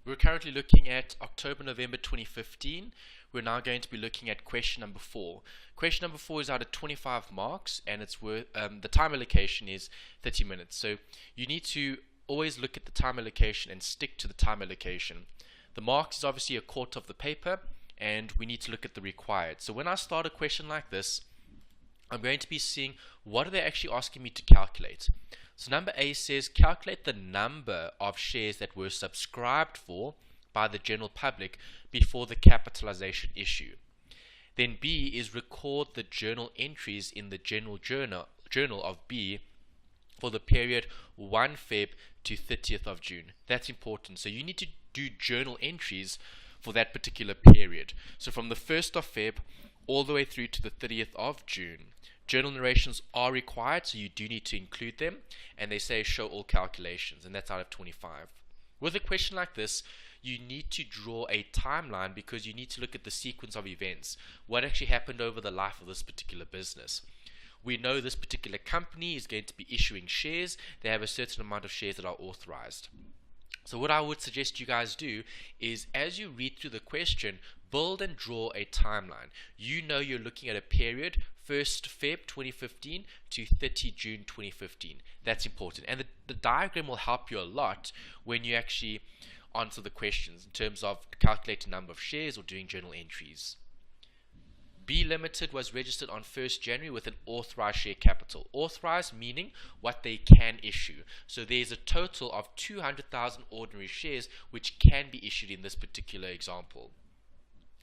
We're currently looking at October-November 2015. We're now going to be looking at question number 4. Question number 4 is out of 25 marks, and it's worth the time allocation is 30 minutes. So you need to always look at the time allocation and stick to the time allocation. The marks is obviously a quarter of the paper, and we need to look at the required. So when I start a question like this, I'm going to be seeing what are they actually asking me to calculate. So number A says calculate the number of shares that were subscribed for by the general public before the capitalization issue. Then B is record the journal entries in the general journal of B for the period 1 Feb to 30th of June. That's important. So you need to do journal entries for that particular period. So from the 1st of Feb all the way through to the 30th of June. Journal narrations are required, so you do need to include them, and they say show all calculations, and that's out of 25. With a question like this, you need to draw a timeline because you need to look at the sequence of events. What actually happened over the life of this particular business? We know this particular company is going to be issuing shares. They have a certain amount of shares that are authorized. So what I would suggest you guys do is, as you read through the question, build and draw a timeline. You know you're looking at a period 1st Feb 2015 to 30 June 2015. That's important. And the diagram will help you a lot when you actually answer the questions in terms of calculating number of shares or doing journal entries. B Limited was registered on 1st January with an authorized share capital. Authorized meaning what they can issue. So there's a total of 200,000 ordinary shares which can be issued in this particular example.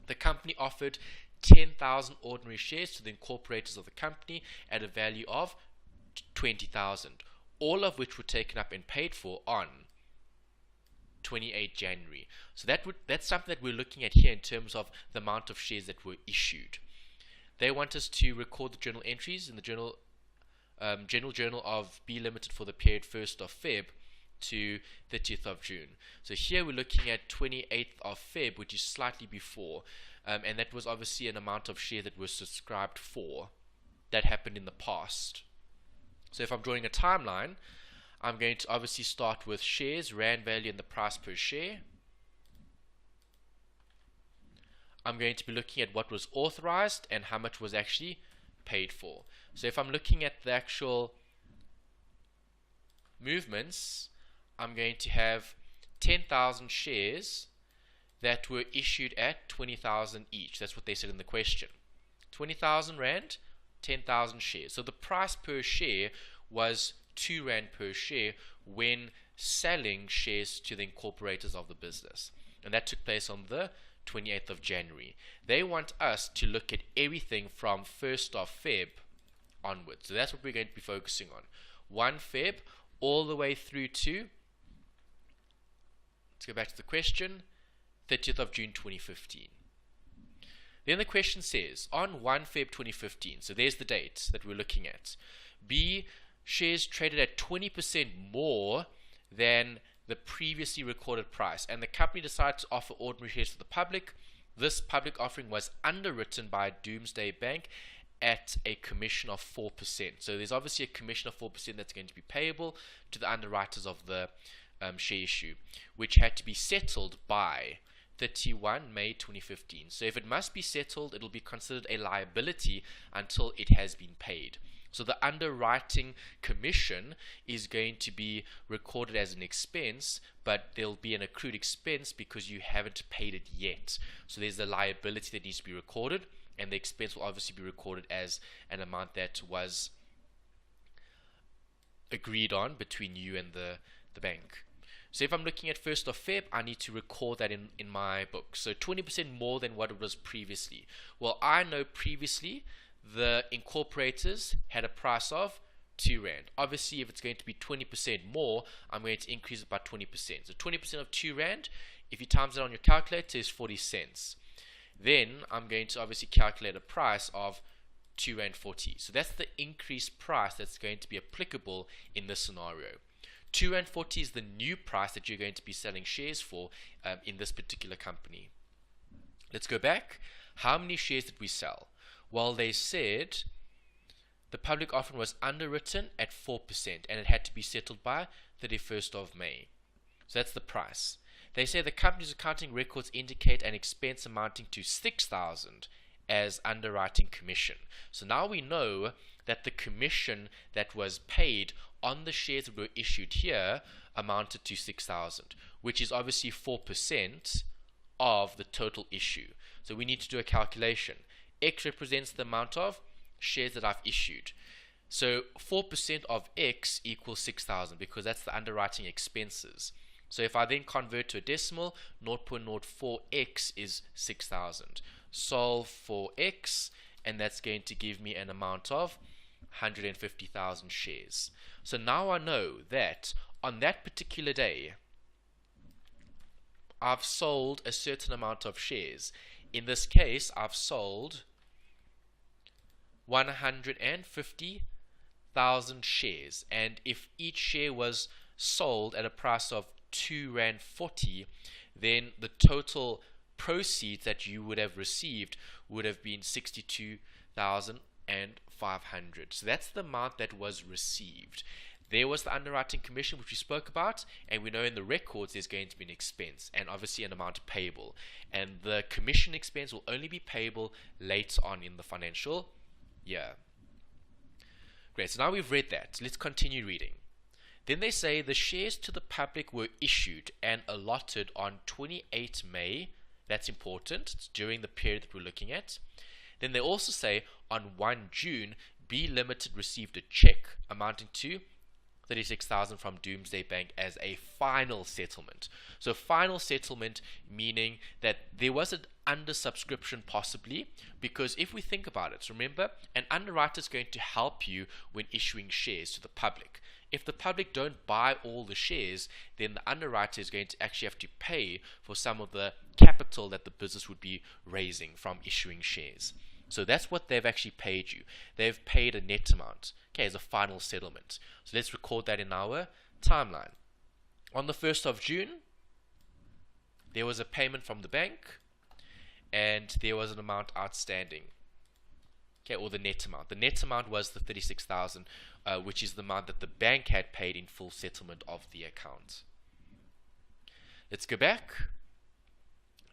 The company offered 10,000 ordinary shares to the incorporators of the company at a value of 20,000, all of which were taken up and paid for on 28 January. So that's something that we're looking at here in terms of the amount of shares that were issued. They want us to record the journal entries in the general journal of B Limited for the period 1st of Feb to 30th of June. So here we're looking at 28th of Feb, which is slightly before, and that was obviously an amount of share that was subscribed for. That happened in the past. So if I'm drawing a timeline, I'm going to obviously start with shares, rand value, and the price per share. I'm going to be looking at what was authorized and how much was actually paid for. So if I'm looking at the actual movements, I'm going to have 10,000 shares that were issued at 20,000 each. That's what they said in the question. 20,000 rand, 10,000 shares. So the price per share was 2 rand per share when selling shares to the incorporators of the business. And that took place on the 28th of January. They want us to look at everything from 1st of Feb onwards. So that's what we're going to be focusing on. 1 Feb all the way through to, let's go back to the question, 30th of June 2015. Then the question says, on 1 Feb 2015, so there's the date that we're looking at, B, shares traded at 20% more than the previously recorded price, and the company decided to offer ordinary shares to the public. This public offering was underwritten by Doomsday Bank at a commission of 4%. So there's obviously a commission of 4% that's going to be payable to the underwriters of the share issue, which had to be settled by 31 May 2015. So if it must be settled, it will be considered a liability until it has been paid. So the underwriting commission is going to be recorded as an expense, but there'll be an accrued expense because you haven't paid it yet. So there's a liability that needs to be recorded, and the expense will obviously be recorded as an amount that was agreed on between you and the bank. So if I'm looking at 1st of Feb, I need to record that in my book. So 20% more than what it was previously. Well, I know previously the incorporators had a price of 2 rand. Obviously, if it's going to be 20% more, I'm going to increase it by 20%. So 20% of 2 rand, if you times it on your calculator, is 40 cents. Then I'm going to obviously calculate a price of 2 rand 40. So that's the increased price that's going to be applicable in this scenario. 2 rand 40 is the new price that you're going to be selling shares for in this particular company. Let's go back. How many shares did we sell? Well, they said the public offering was underwritten at 4% and it had to be settled by 31st of May. So that's the price. They say the company's accounting records indicate an expense amounting to 6,000 as underwriting commission. So now we know that the commission that was paid on the shares that were issued here amounted to 6,000, which is obviously 4% of the total issue. So we need to do a calculation. X represents the amount of shares that I've issued. So 4% of X equals 6,000 because that's the underwriting expenses. So if I then convert to a decimal, 0.04x is 6,000. Solve for X, and that's going to give me an amount of 150,000 shares. So now I know that on that particular day, I've sold a certain amount of shares. In this case, I've sold 150,000 shares, and if each share was sold at a price of R2.40, then the total proceeds that you would have received would have been 62,500. So that's the amount that was received. There was the underwriting commission, which we spoke about, and we know in the records there's going to be an expense and obviously an amount payable. And the commission expense will only be payable later on in the financial year. Great, so now we've read that. Let's continue reading. Then they say the shares to the public were issued and allotted on 28 May. That's important. It's during the period that we're looking at. Then they also say on 1 June, B Limited received a check amounting to 36,000 from Doomsday Bank as a final settlement. So final settlement meaning that there was an undersubscription possibly, because if we think about it, remember, an underwriter is going to help you when issuing shares to the public. If the public don't buy all the shares, then the underwriter is going to actually have to pay for some of the capital that the business would be raising from issuing shares. So that's what they've actually paid you. They've paid a net amount, okay, as a final settlement. So let's record that in our timeline. On the 1st of June, there was a payment from the bank, and there was an amount outstanding, okay, or the net amount. The net amount was the 36,000, which is the amount that the bank had paid in full settlement of the account. Let's go back.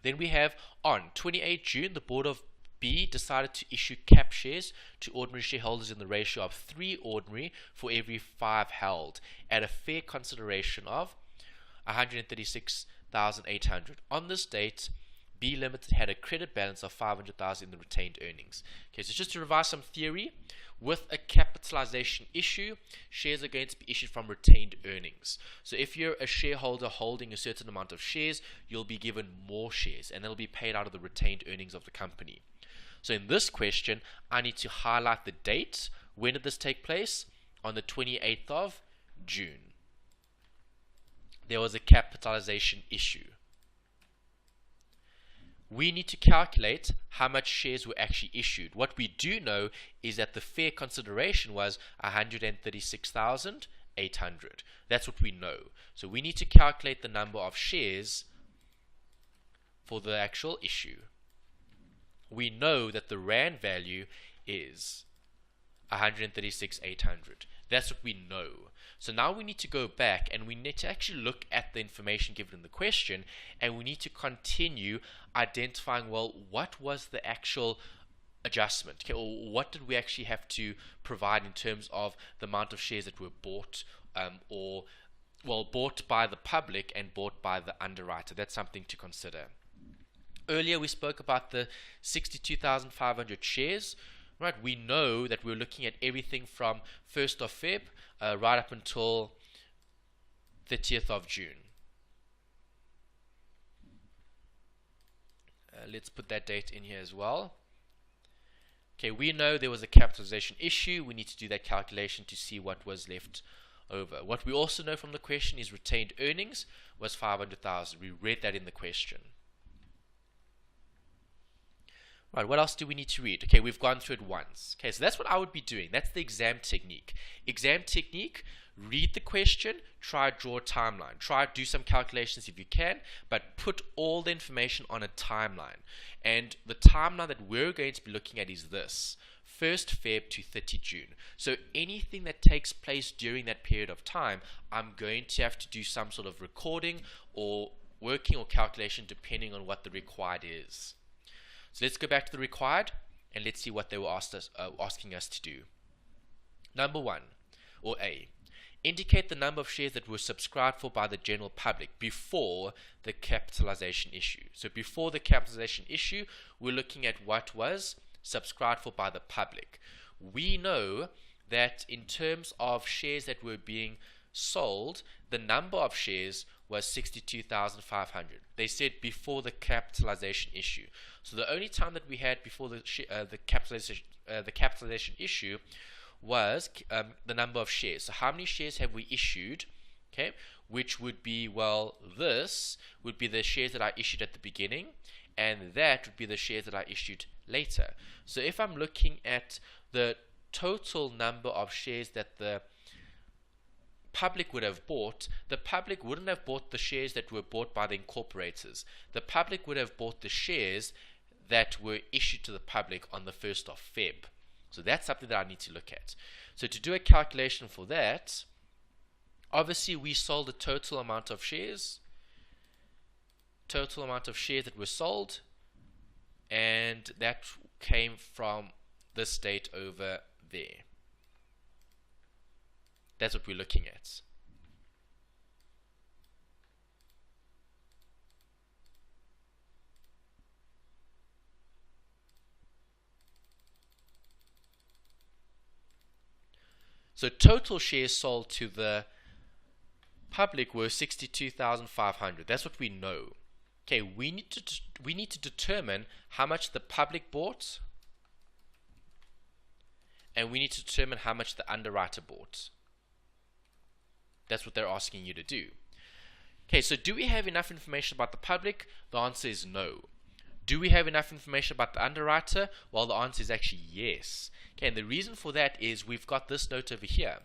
Then we have on 28 June, the board of B decided to issue cap shares to ordinary shareholders in the ratio of 3 ordinary for every 5 held at a fair consideration of 136,800. On this date, B Limited had a credit balance of 500,000 in the retained earnings. Okay, so just to revise some theory, with a capitalization issue, shares are going to be issued from retained earnings. So if you're a shareholder holding a certain amount of shares, you'll be given more shares, and they'll be paid out of the retained earnings of the company. So in this question, I need to highlight the date. When did this take place? On the 28th of June. There was a capitalization issue. We need to calculate how much shares were actually issued. What we do know is that the fair consideration was 136,800. That's what we know. So we need to calculate the number of shares for the actual issue. We know that the Rand value is 136,800. That's what we know. So now we need to go back and we need to actually look at the information given in the question, and we need to continue identifying, well, what was the actual adjustment, okay, or what did we actually have to provide in terms of the amount of shares that were bought bought by the public and bought by the underwriter. That's something to consider. Earlier we spoke about the 62,500 shares. Right, we know that we're looking at everything from 1st of Feb right up until 30th of June. Let's put that date in here as well. Okay, we know there was a capitalization issue. We need to do that calculation to see what was left over. What we also know from the question is retained earnings was 500,000. We read that in the question. Right, what else do we need to read? Okay, we've gone through it once. Okay, so that's what I would be doing. That's the exam technique. Exam technique, read the question, try draw a timeline. Try do some calculations if you can, but put all the information on a timeline. And the timeline that we're going to be looking at is this: 1st Feb to 30 June. So anything that takes place during that period of time, I'm going to have to do some sort of recording or working or calculation depending on what the required is. So let's go back to the required and let's see what they were asking us to do. Number 1, or A, indicate the number of shares that were subscribed for by the general public before the capitalization issue. So before the capitalization issue, we're looking at what was subscribed for by the public. We know that in terms of shares that were being sold, the number of shares was 62,500. They said before the capitalization issue. So the only time that we had before the capitalization issue was the number of shares. So how many shares have we issued? Okay, which would be, well, this would be the shares that I issued at the beginning, and that would be the shares that I issued later. So if I'm looking at the total number of shares that the public would have bought, the public wouldn't have bought the shares that were bought by the incorporators. The public would have bought the shares that were issued to the public on the 1st of Feb. So that's something that I need to look at. So to do a calculation for that, obviously we sold the total amount of shares that were sold, and that came from this date over there. That's what we're looking at. So total shares sold to the public were 62,500. That's what we know. Okay, we need to determine how much the public bought, and we need to determine how much the underwriter bought. That's what they're asking you to do. Okay, so do we have enough information about the public? The answer is no. Do we have enough information about the underwriter? Well, the answer is actually yes. Okay, and the reason for that is we've got this note over here.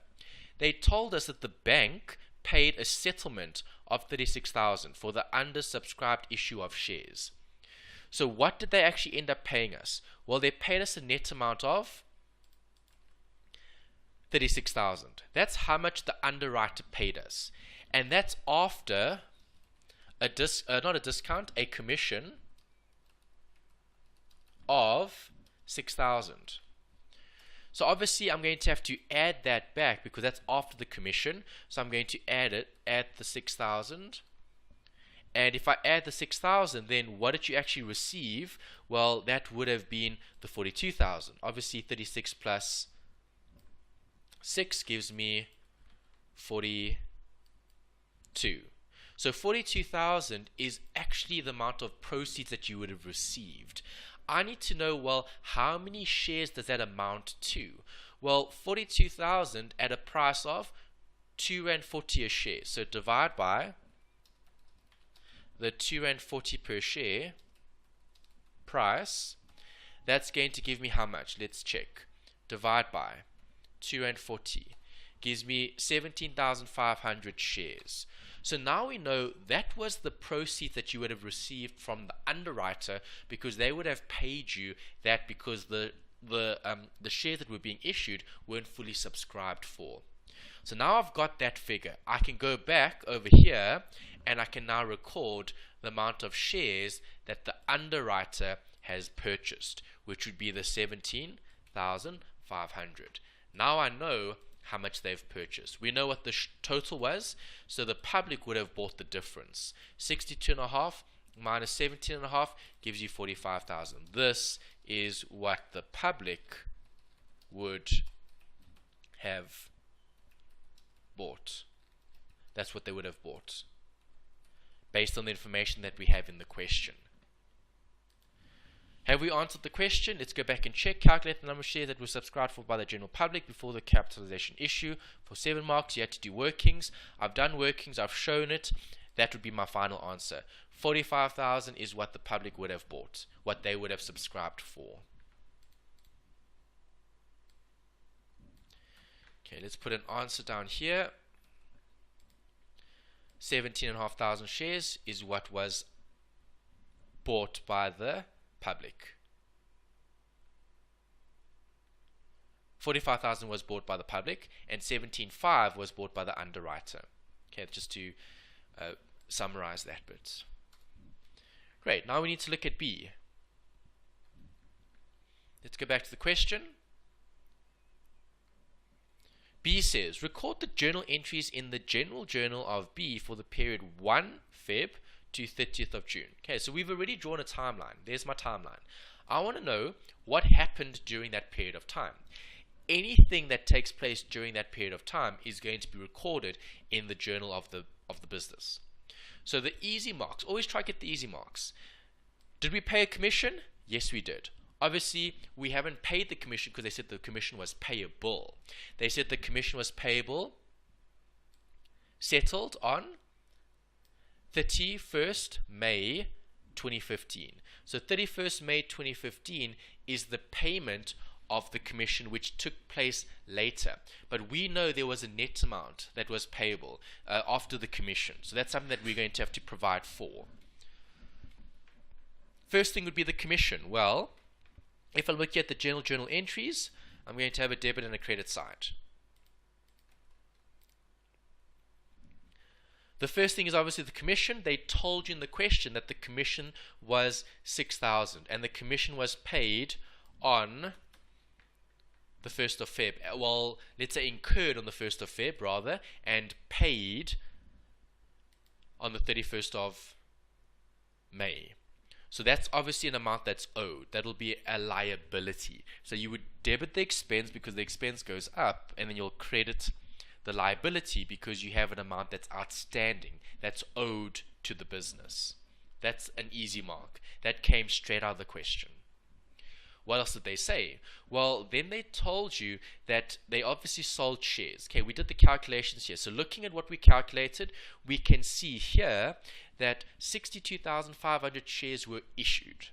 They told us that the bank paid a settlement of 36,000 for the undersubscribed issue of shares. So what did they actually end up paying us? Well, they paid us a net amount of 36,000. That's how much the underwriter paid us, and that's after a commission of 6,000. So obviously I'm going to have to add that back because that's after the commission. So I'm going to add the 6,000. And if I add the 6,000, then what did you actually receive? Well, that would have been the 42,000. Obviously 36 plus 6 gives me 42. So 42,000 is actually the amount of proceeds that you would have received. I need to know, well, how many shares does that amount to? Well, 42,000 at a price of R2.40 a share. So divide by the R2.40 per share price. That's going to give me how much? Let's check. Divide by R2.40 gives me 17,500 shares. So now we know that was the proceeds that you would have received from the underwriter, because they would have paid you that because the shares that were being issued weren't fully subscribed for. So now I've got that figure. I can go back over here and I can now record the amount of shares that the underwriter has purchased, which would be the 17,500. Now I know how much they've purchased. We know what the total was, so the public would have bought the difference. 62.5 minus 17.5 gives you 45,000. This is what the public would have bought. That's what they would have bought based on the information that we have in the question. Have we answered the question? Let's go back and check. Calculate the number of shares that were subscribed for by the general public before the capitalization issue. For 7 marks, you had to do workings. I've done workings. I've shown it. That would be my final answer. 45,000 is what the public would have bought, what they would have subscribed for. Okay, let's put an answer down here. 17,500 shares is what was bought by the public. 45,000 was bought by the public, and 17,500 was bought by the underwriter. Okay, just to summarize that bit. Great, now we need to look at B. Let's go back to the question. B says, record the journal entries in the general journal of B for the period 1 Feb to 30th of June. Okay, so we've already drawn a timeline. There's my timeline. I want to know what happened during that period of time. Anything that takes place during that period of time is going to be recorded in the journal of the business. So the easy marks, always try to get the easy marks. Did we pay a commission? Yes, we did. Obviously, we haven't paid the commission because they said the commission was payable. They said the commission was payable, settled on 31st May 2015. So 31st May 2015 is the payment of the commission which took place later. But we know there was a net amount that was payable after the commission. So that's something that we're going to have to provide for. First thing would be the commission. Well, if I look at the general journal entries, I'm going to have a debit and a credit side. The first thing is obviously the commission. They told you in the question that the commission was 6,000 and the commission was paid on the 1st of Feb. Well, let's say incurred on the 1st of Feb rather, and paid on the 31st of May. So that's obviously an amount that's owed. That'll be a liability. So you would debit the expense because the expense goes up, and then you'll credit the liability because you have an amount that's outstanding, that's owed to the business. That's an easy mark. That came straight out of the question. What else did they say? Well, then they told you that they obviously sold shares. Okay, we did the calculations here. So looking at what we calculated, we can see here that 62,500 shares were issued.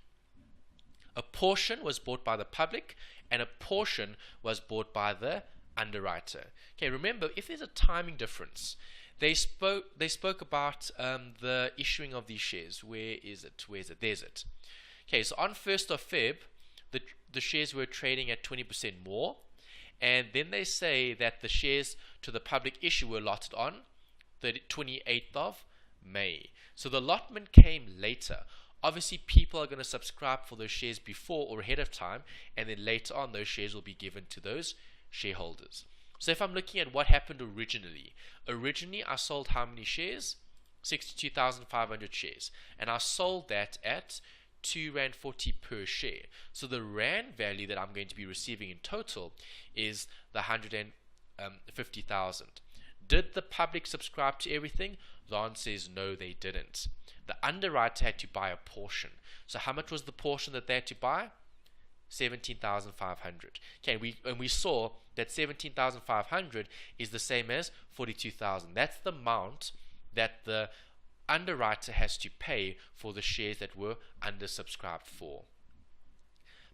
A portion was bought by the public and a portion was bought by the underwriter. Okay, remember, if there's a timing difference, they spoke about the issuing of these shares. Where is it? There's it. Okay, so on 1st of Feb, the shares were trading at 20% more, and then they say that the shares to the public issue were allotted on the 28th of May. So the allotment came later. Obviously, people are going to subscribe for those shares before or ahead of time, and then later on those shares will be given to those shareholders. So if I'm looking at what happened originally I sold how many shares? 62,500 shares, and I sold that at R2.40 per share. So the rand value that I'm going to be receiving in total is the 150,000. Did the public subscribe to everything? The answer is no, they didn't. The underwriter had to buy a portion. So how much was the portion that they had to buy? 17,500. Okay, and we saw that 17,500 is the same as 42,000. That's the amount that the underwriter has to pay for the shares that were undersubscribed for.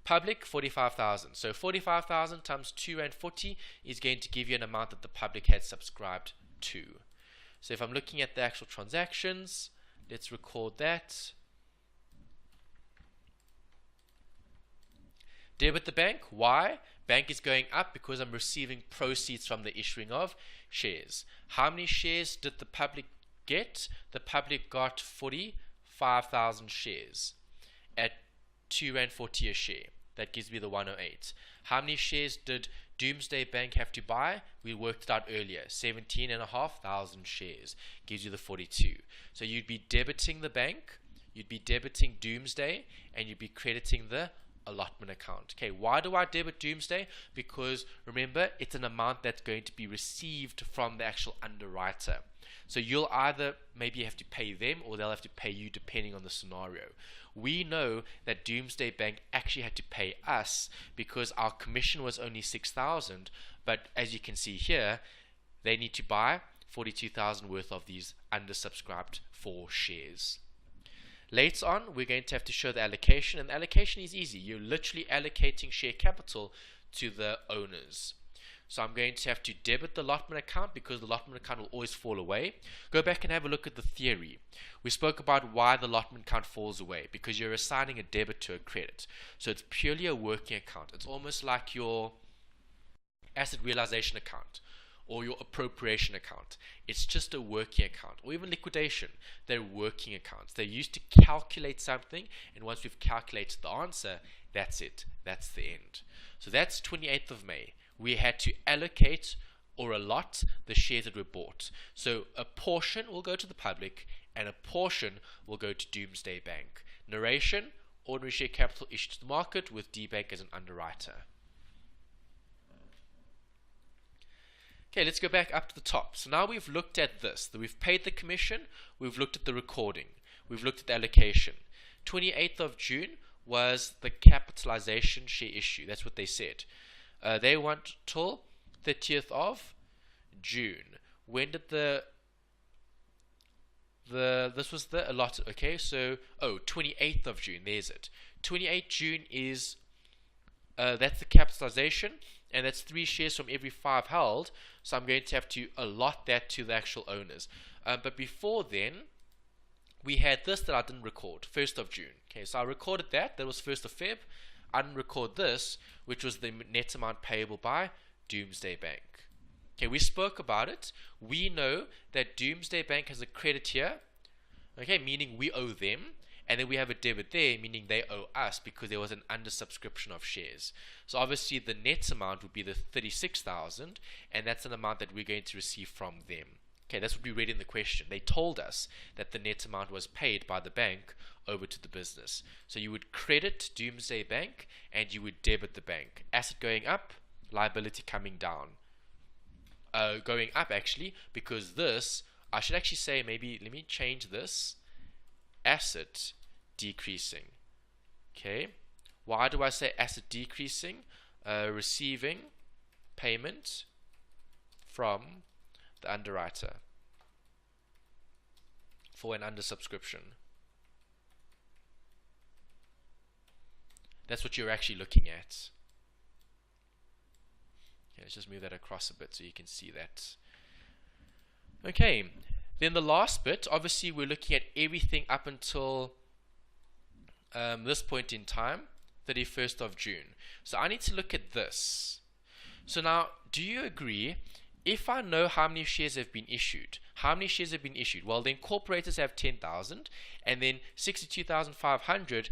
Public, 45,000. So 45,000 times R2.40 is going to give you an amount that the public had subscribed to. So if I'm looking at the actual transactions, let's record that. Debit the bank. Why? Bank is going up because I'm receiving proceeds from the issuing of shares. How many shares did the public get? The public got 45,000 shares at R2.40 a share. That gives me the 108. How many shares did Doomsday Bank have to buy? We worked it out earlier. 17,500 shares gives you the 42. So you'd be debiting the bank, you'd be debiting Doomsday, and you'd be crediting the allotment account. Okay, why do I debit Doomsday? Because remember, it's an amount that's going to be received from the actual underwriter. So you'll either maybe have to pay them or they'll have to pay you depending on the scenario. We know that Doomsday Bank actually had to pay us because our commission was only 6,000, but as you can see here, they need to buy 42,000 worth of these undersubscribed for shares. Later on, we're going to have to show the allocation, and the allocation is easy. You're literally allocating share capital to the owners. So I'm going to have to debit the allotment account because the allotment account will always fall away. Go back and have a look at the theory. We spoke about why the allotment account falls away, because you're assigning a debit to a credit. So it's purely a working account. It's almost like your asset realization account. or your appropriation account. It's just a working account, or even liquidation. They're working accounts. They're used to calculate something, and once we've calculated the answer, that's it. That's the end. So that's 28th of May. We had to allocate or allot the shares that were bought. So a portion will go to the public, and a portion will go to Doomsday Bank. Narration: ordinary share capital issued to the market with D-Bank as an underwriter. Okay, let's go back up to the top. So now we've looked at this. We've paid the commission, we've looked at the recording, we've looked at the allocation. 28th of June was the capitalization share issue. That's what they said. They want till 30th of June. When did this was the allotted, okay, so 28th of June, there's it. 28th June is that's the capitalization, and that's 3 shares from every 5 held, so I'm going to have to allot that to the actual owners. But before then, we had this that I didn't record, 1st of June. Okay, so I recorded that was 1st of Feb. I didn't record this, which was the net amount payable by Doomsday Bank. Okay, we spoke about it. We know that Doomsday Bank has a credit here, okay, meaning we owe them, and then we have a debit there, meaning they owe us because there was an undersubscription of shares. So obviously the net amount would be the 36,000, and that's an amount that we're going to receive from them. Okay, that's what we read in the question. They told us that the net amount was paid by the bank over to the business. So you would credit Doomsday Bank and you would debit the bank. Asset going up, liability coming down. Going up actually, because this, I should actually say, maybe let me change this, asset decreasing. Okay, why do I say asset decreasing? Receiving payment from the underwriter for an undersubscription. That's what you're actually looking at. Okay, let's just move that across a bit so you can see that. Okay, then the last bit, obviously we're looking at everything up until this point in time, 31st of June. So I need to look at this. So now, do you agree, if I know how many shares have been issued, well, the incorporators have 10,000, and then 62,500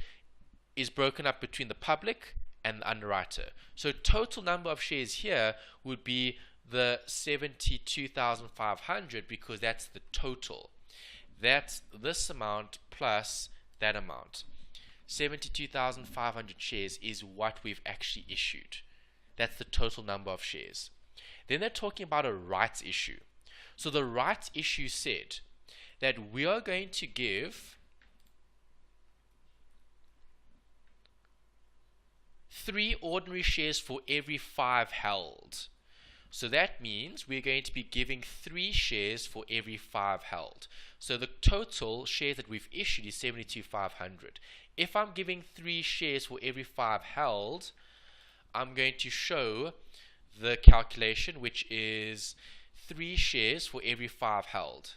is broken up between the public and the underwriter. So total number of shares here would be the 72,500, because that's the total. That's this amount plus that amount. 72,500 shares is what we've actually issued. That's the total number of shares. Then they're talking about a rights issue. So the rights issue said that we are going to give 3 ordinary shares for every 5 held. So that means we're going to be giving 3 shares for every 5 held. So the total shares that we've issued is 72,500. If I'm giving 3 shares for every 5 held, I'm going to show the calculation, which is 3 shares for every 5 held.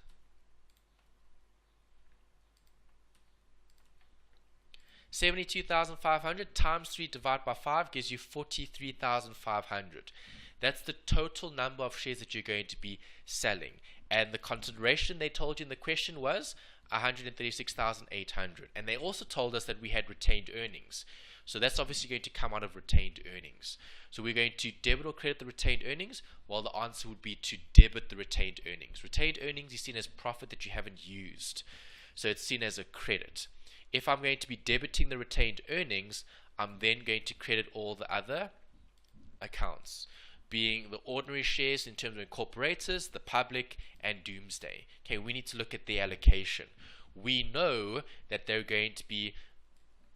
$72,500 times 3 divided by 5 gives you 43,500. That's the total number of shares that you're going to be selling. And the consideration they told you in the question was 136,800. And they also told us that we had retained earnings. So that's obviously going to come out of retained earnings. So we're going to debit or credit the retained earnings, while the answer would be to debit the retained earnings. Retained earnings is seen as profit that you haven't used. So it's seen as a credit. If I'm going to be debiting the retained earnings, I'm then going to credit all the other accounts, being the ordinary shares in terms of incorporators, the public, and Doomsday. Okay, we need to look at the allocation. We know that they're going to be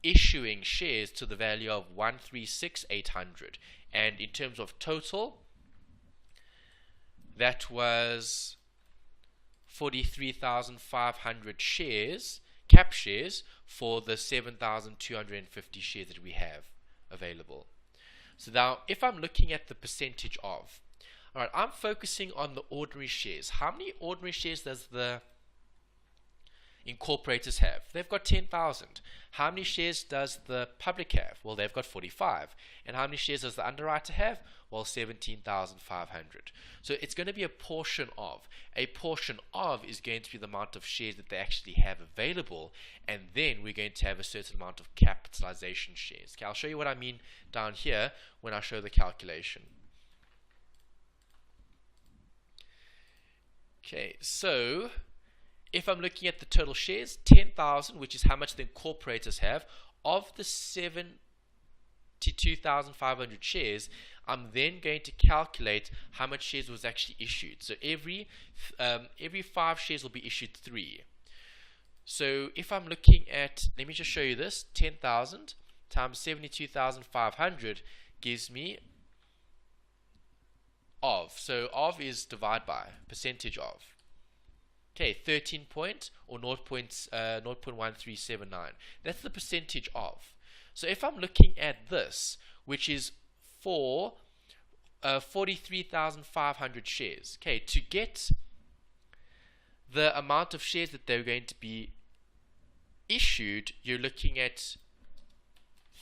issuing shares to the value of 136,800, and in terms of total, that was 43,500 shares, cap shares, for the 7,250 shares that we have available. So now, if I'm looking at the percentage of, alright, I'm focusing on the ordinary shares. How many ordinary shares does the incorporators have? They've got 10,000. How many shares does the public have? Well, they've got 45. And how many shares does the underwriter have? Well, 17,500. So it's going to be a portion of. A portion of is going to be the amount of shares that they actually have available, and then we're going to have a certain amount of capitalization shares. Okay, I'll show you what I mean down here when I show the calculation. Okay, so if I'm looking at the total shares, 10,000, which is how much the incorporators have, of the 72,500 shares, I'm then going to calculate how much shares was actually issued. So every 5 shares will be issued 3. So if I'm looking at, let me just show you this, 10,000 times 72,500 gives me of. So of is divide by, percentage of. Okay, 13 point or 0.1379. That's the percentage of. So if I'm looking at this, which is for 43,500 shares, okay, to get the amount of shares that they're going to be issued, you're looking at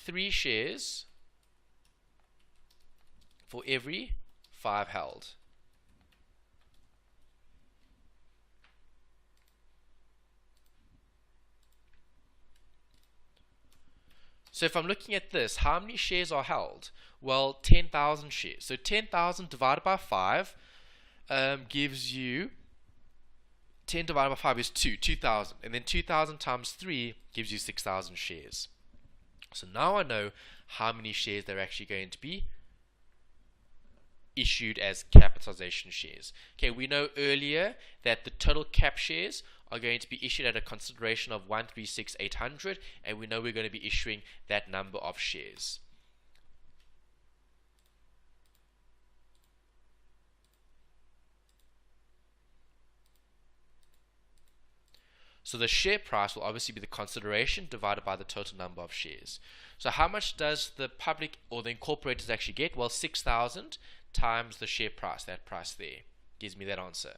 3 shares for every 5 held. So if I'm looking at this, how many shares are held? Well, 10,000 shares. So 10,000 divided by 5 gives you, 10 divided by 5 is 2,000. And then 2,000 times 3 gives you 6,000 shares. So now I know how many shares they're actually going to be issued as capitalization shares. Okay, we know earlier that the total cap shares are going to be issued at a consideration of 136,800, and we know we're going to be issuing that number of shares. So the share price will obviously be the consideration divided by the total number of shares. So how much does the public or the incorporators actually get? Well, 6,000 times the share price, that price there, gives me that answer.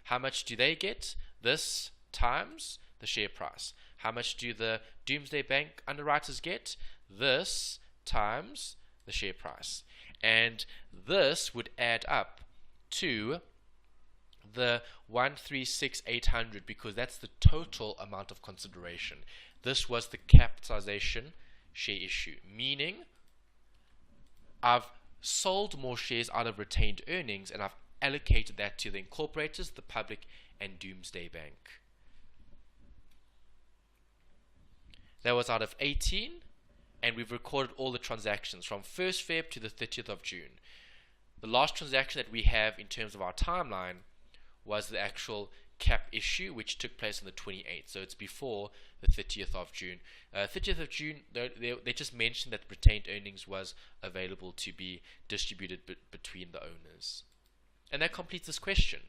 How much do they get? This times the share price. How much do the Doomsday Bank underwriters get? This times the share price. And this would add up to the 136,800 because that's the total amount of consideration. This was the capitalization share issue, meaning I've sold more shares out of retained earnings and I've allocated that to the incorporators, the public, and Doomsday Bank. That was out of 18, and we've recorded all the transactions from 1st Feb to the 30th of June. The last transaction that we have in terms of our timeline was the actual cap issue, which took place on the 28th, so it's before the 30th of June. 30th of June, they just mentioned that retained earnings was available to be distributed between the owners. And that completes this question.